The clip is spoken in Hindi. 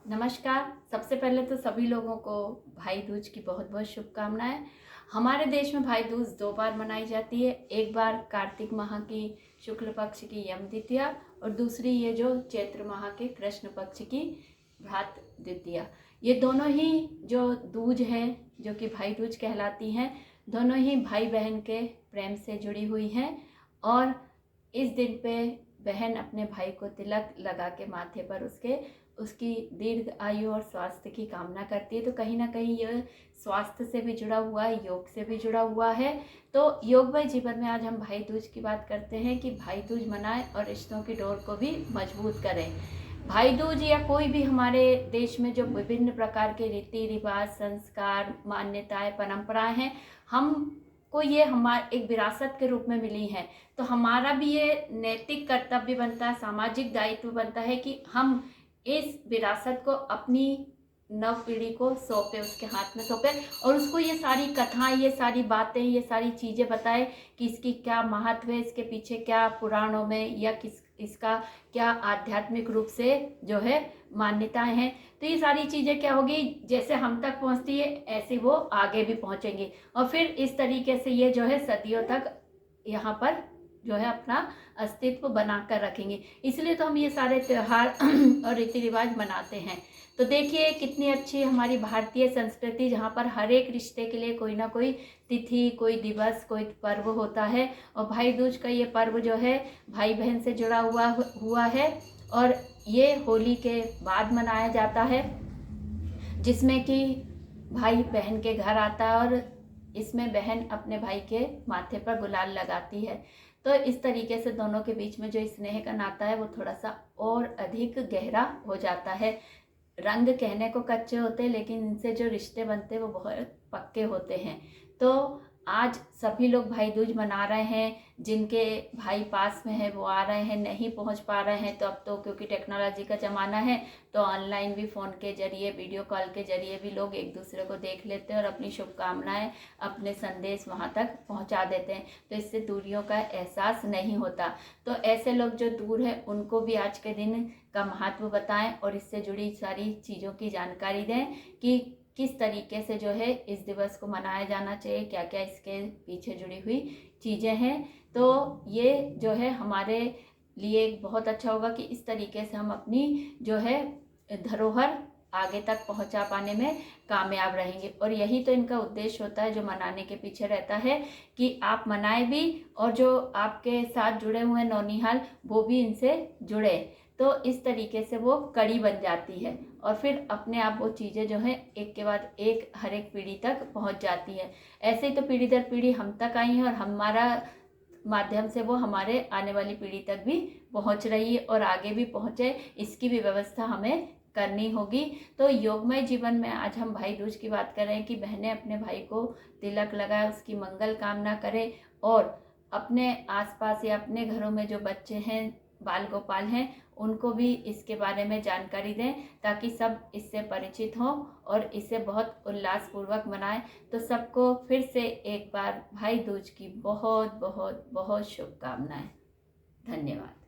नमस्कार। सबसे पहले तो सभी लोगों को भाई दूज की बहुत बहुत शुभकामनाएं। हमारे देश में भाई दूज 2 बार मनाई जाती है। एक बार कार्तिक माह की शुक्ल पक्ष की यम द्वितीया और दूसरी ये जो चैत्र माह के कृष्ण पक्ष की भ्रात द्वितीया। ये दोनों ही जो दूज है जो कि भाई दूज कहलाती हैं, दोनों ही भाई बहन के प्रेम से जुड़ी हुई हैं। और इस दिन पे बहन अपने भाई को तिलक लगा के माथे पर उसकी दीर्घ आयु और स्वास्थ्य की कामना करती है। तो कहीं ना कहीं यह स्वास्थ्य से भी जुड़ा हुआ है, योग से भी जुड़ा हुआ है। तो योगमय जीवन में आज हम भाई दूज की बात करते हैं कि भाई दूज मनाएं और रिश्तों की डोर को भी मजबूत करें। भाई दूज या कोई भी हमारे देश में जो विभिन्न प्रकार के रीति रिवाज, संस्कार, मान्यताएं, परंपराएं हैं, हम को ये हमारे एक विरासत के रूप में मिली हैं। तो हमारा भी ये नैतिक कर्तव्य बनता है, सामाजिक दायित्व बनता है कि हम इस विरासत को अपनी नव पीढ़ी को सौंपे, उसके हाथ में सौंपे और उसको ये सारी कथाएं, ये सारी बातें, ये सारी चीज़ें बताए कि इसकी क्या महत्व है, इसके पीछे क्या पुराणों में या इसका क्या आध्यात्मिक रूप से जो है मान्यताएं हैं। तो ये सारी चीज़ें क्या होगी, जैसे हम तक पहुंचती है ऐसे वो आगे भी पहुंचेंगी और फिर इस तरीके से ये जो है सदियों तक यहाँ पर जो है अपना अस्तित्व बनाकर रखेंगे। इसलिए तो हम ये सारे त्यौहार और रीति रिवाज मनाते हैं। तो देखिए कितनी अच्छी हमारी भारतीय संस्कृति, जहाँ पर हर एक रिश्ते के लिए कोई ना कोई तिथि, कोई दिवस, कोई पर्व होता है। और भाई दूज का ये पर्व जो है भाई बहन से जुड़ा हुआ है और ये होली के बाद मनाया जाता है, जिसमें कि भाई बहन के घर आता है और इसमें बहन अपने भाई के माथे पर गुलाल लगाती है। तो इस तरीके से दोनों के बीच में जो स्नेह का नाता है वो थोड़ा सा और अधिक गहरा हो जाता है। रंग कहने को कच्चे होते हैं लेकिन इनसे जो रिश्ते बनते हैं वो बहुत पक्के होते हैं। तो आज सभी लोग भाई दूज मना रहे हैं। जिनके भाई पास में है वो आ रहे हैं, नहीं पहुंच पा रहे हैं तो अब तो क्योंकि टेक्नोलॉजी का ज़माना है तो ऑनलाइन भी फ़ोन के जरिए, वीडियो कॉल के जरिए भी लोग एक दूसरे को देख लेते हैं और अपनी शुभकामनाएं, अपने संदेश वहां तक पहुंचा देते हैं। तो इससे दूरियों का एहसास नहीं होता। तो ऐसे लोग जो दूर हैं उनको भी आज के दिन का महत्व बताएं और इससे जुड़ी सारी चीज़ों की जानकारी दें कि किस तरीके से जो है इस दिवस को मनाया जाना चाहिए, क्या क्या इसके पीछे जुड़ी हुई चीज़ें हैं। तो ये जो है हमारे लिए बहुत अच्छा होगा कि इस तरीके से हम अपनी जो है धरोहर आगे तक पहुंचा पाने में कामयाब रहेंगे। और यही तो इनका उद्देश्य होता है जो मनाने के पीछे रहता है कि आप मनाए भी और जो आपके साथ जुड़े हुए नौनिहाल वो भी इनसे जुड़े। तो इस तरीके से वो कड़ी बन जाती है और फिर अपने आप वो चीज़ें जो है एक के बाद एक हर एक पीढ़ी तक पहुंच जाती है। ऐसे ही तो पीढ़ी दर पीढ़ी हम तक आई है और हमारा माध्यम से वो हमारे आने वाली पीढ़ी तक भी पहुंच रही है और आगे भी पहुंचे, इसकी भी व्यवस्था हमें करनी होगी। तो योगमय जीवन में आज हम भाई दूज की बात कर रहे हैं कि बहनें अपने भाई को तिलक लगाए, उसकी मंगल कामना करें और अपने आसपास या अपने घरों में जो बच्चे हैं, बाल गोपाल हैं, उनको भी इसके बारे में जानकारी दें ताकि सब इससे परिचित हों और इसे बहुत उल्लासपूर्वक मनाएं। तो सबको फिर से एक बार भाई दूज की बहुत बहुत बहुत शुभकामनाएं। धन्यवाद।